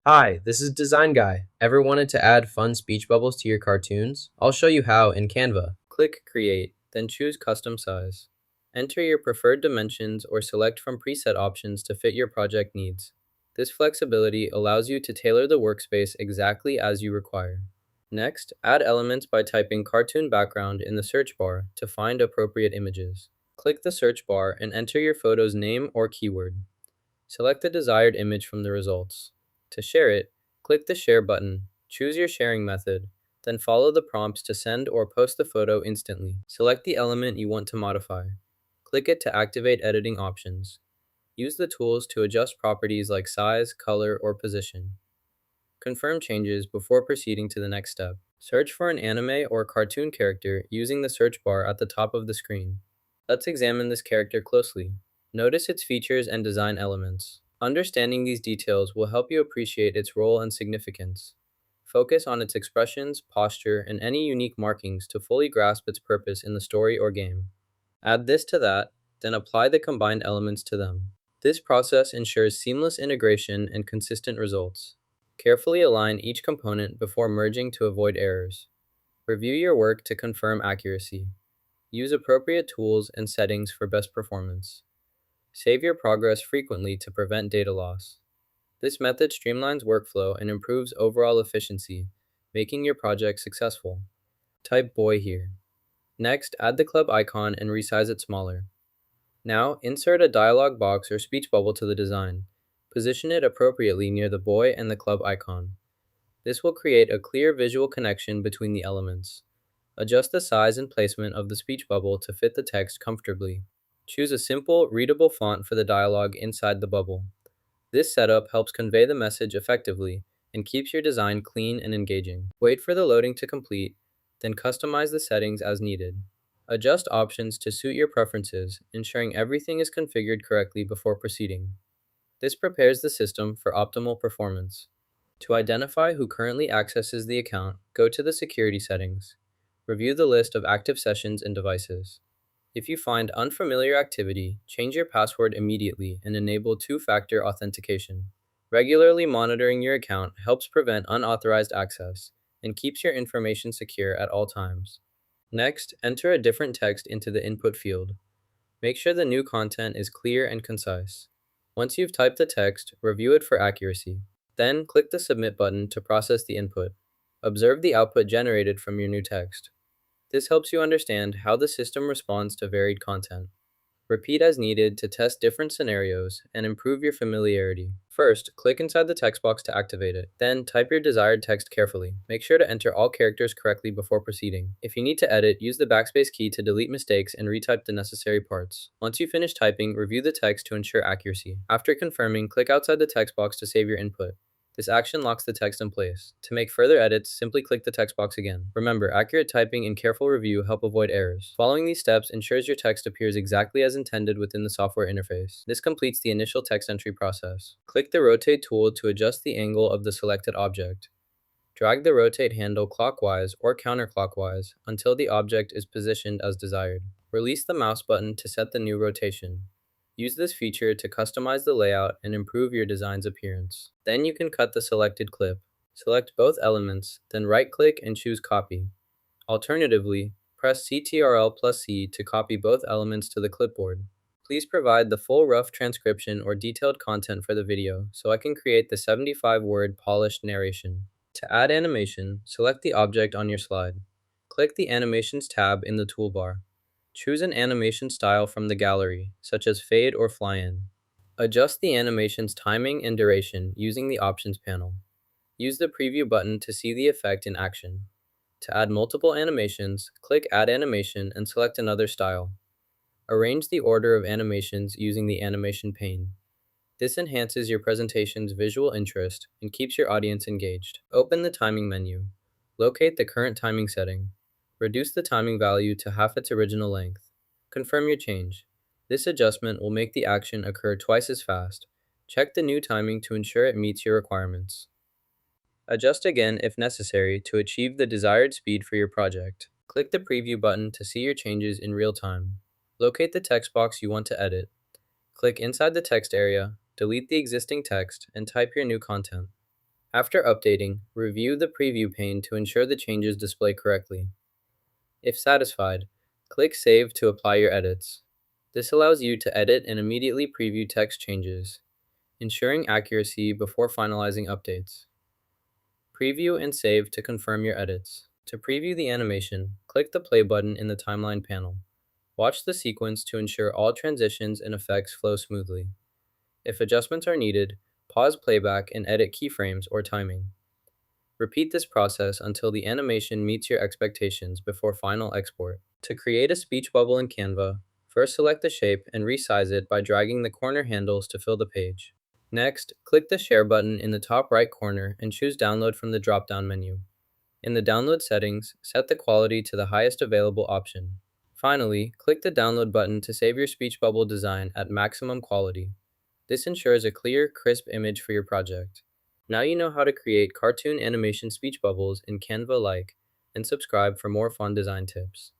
Hi, this is Design Guy. Ever wanted to add fun speech bubbles to your cartoons? I'll show you how in Canva. Click Create, then choose Custom Size. Enter your preferred dimensions or select from preset options to fit your project needs. This flexibility allows you to tailor the workspace exactly as you require. Next, add elements by typing cartoon background in the search bar to find appropriate images. Click the search bar and enter your photo's name or keyword. Select the desired image from the results. To share it, click the Share button, choose your sharing method, then follow the prompts to send or post the photo instantly. Select the element you want to modify. Click it to activate editing options. Use the tools to adjust properties like size, color, or position. Confirm changes before proceeding to the next step. Search for an anime or cartoon character using the search bar at the top of the screen. Let's examine this character closely. Notice its features and design elements. Understanding these details will help you appreciate its role and significance. Focus on its expressions, posture, and any unique markings to fully grasp its purpose in the story or game. Add this to that, then apply the combined elements to them. This process ensures seamless integration and consistent results. Carefully align each component before merging to avoid errors. Review your work to confirm accuracy. Use appropriate tools and settings for best performance. Save your progress frequently to prevent data loss. This method streamlines workflow and improves overall efficiency, making your project successful. Type boy here. Next, add the club icon and resize it smaller. Now, insert a dialog box or speech bubble to the design. Position it appropriately near the boy and the club icon. This will create a clear visual connection between the elements. Adjust the size and placement of the speech bubble to fit the text comfortably. Choose a simple, readable font for the dialogue inside the bubble. This setup helps convey the message effectively and keeps your design clean and engaging. Wait for the loading to complete, then customize the settings as needed. Adjust options to suit your preferences, ensuring everything is configured correctly before proceeding. This prepares the system for optimal performance. To identify who currently accesses the account, go to the security settings. Review the list of active sessions and devices. If you find unfamiliar activity, change your password immediately and enable two-factor authentication. Regularly monitoring your account helps prevent unauthorized access and keeps your information secure at all times. Next, enter a different text into the input field. Make sure the new content is clear and concise. Once you've typed the text, review it for accuracy. Then, click the Submit button to process the input. Observe the output generated from your new text. This helps you understand how the system responds to varied content. Repeat as needed to test different scenarios and improve your familiarity. First, click inside the text box to activate it. Then, type your desired text carefully. Make sure to enter all characters correctly before proceeding. If you need to edit, use the backspace key to delete mistakes and retype the necessary parts. Once you finish typing, review the text to ensure accuracy. After confirming, click outside the text box to save your input. This action locks the text in place. To make further edits, simply click the text box again. Remember, accurate typing and careful review help avoid errors. Following these steps ensures your text appears exactly as intended within the software interface. This completes the initial text entry process. Click the Rotate tool to adjust the angle of the selected object. Drag the rotate handle clockwise or counterclockwise until the object is positioned as desired. Release the mouse button to set the new rotation. Use this feature to customize the layout and improve your design's appearance. Then you can cut the selected clip. Select both elements, then right-click and choose Copy. Alternatively, press Ctrl+C to copy both elements to the clipboard. Please provide the full rough transcription or detailed content for the video so I can create the 75-word polished narration. To add animation, select the object on your slide. Click the Animations tab in the toolbar. Choose an animation style from the gallery, such as fade or fly-in. Adjust the animation's timing and duration using the Options panel. Use the Preview button to see the effect in action. To add multiple animations, click Add Animation and select another style. Arrange the order of animations using the Animation pane. This enhances your presentation's visual interest and keeps your audience engaged. Open the Timing menu. Locate the current timing setting. Reduce the timing value to half its original length. Confirm your change. This adjustment will make the action occur twice as fast. Check the new timing to ensure it meets your requirements. Adjust again if necessary to achieve the desired speed for your project. Click the Preview button to see your changes in real time. Locate the text box you want to edit. Click inside the text area, delete the existing text, and type your new content. After updating, review the preview pane to ensure the changes display correctly. If satisfied, click Save to apply your edits. This allows you to edit and immediately preview text changes, ensuring accuracy before finalizing updates. Preview and save to confirm your edits. To preview the animation, click the play button in the timeline panel. Watch the sequence to ensure all transitions and effects flow smoothly. If adjustments are needed, pause playback and edit keyframes or timing. Repeat this process until the animation meets your expectations before final export. To create a speech bubble in Canva, first select the shape and resize it by dragging the corner handles to fill the page. Next, click the Share button in the top right corner and choose Download from the drop-down menu. In the download settings, set the quality to the highest available option. Finally, click the Download button to save your speech bubble design at maximum quality. This ensures a clear, crisp image for your project. Now you know how to create cartoon animation speech bubbles in Canva-like, and subscribe for more fun design tips.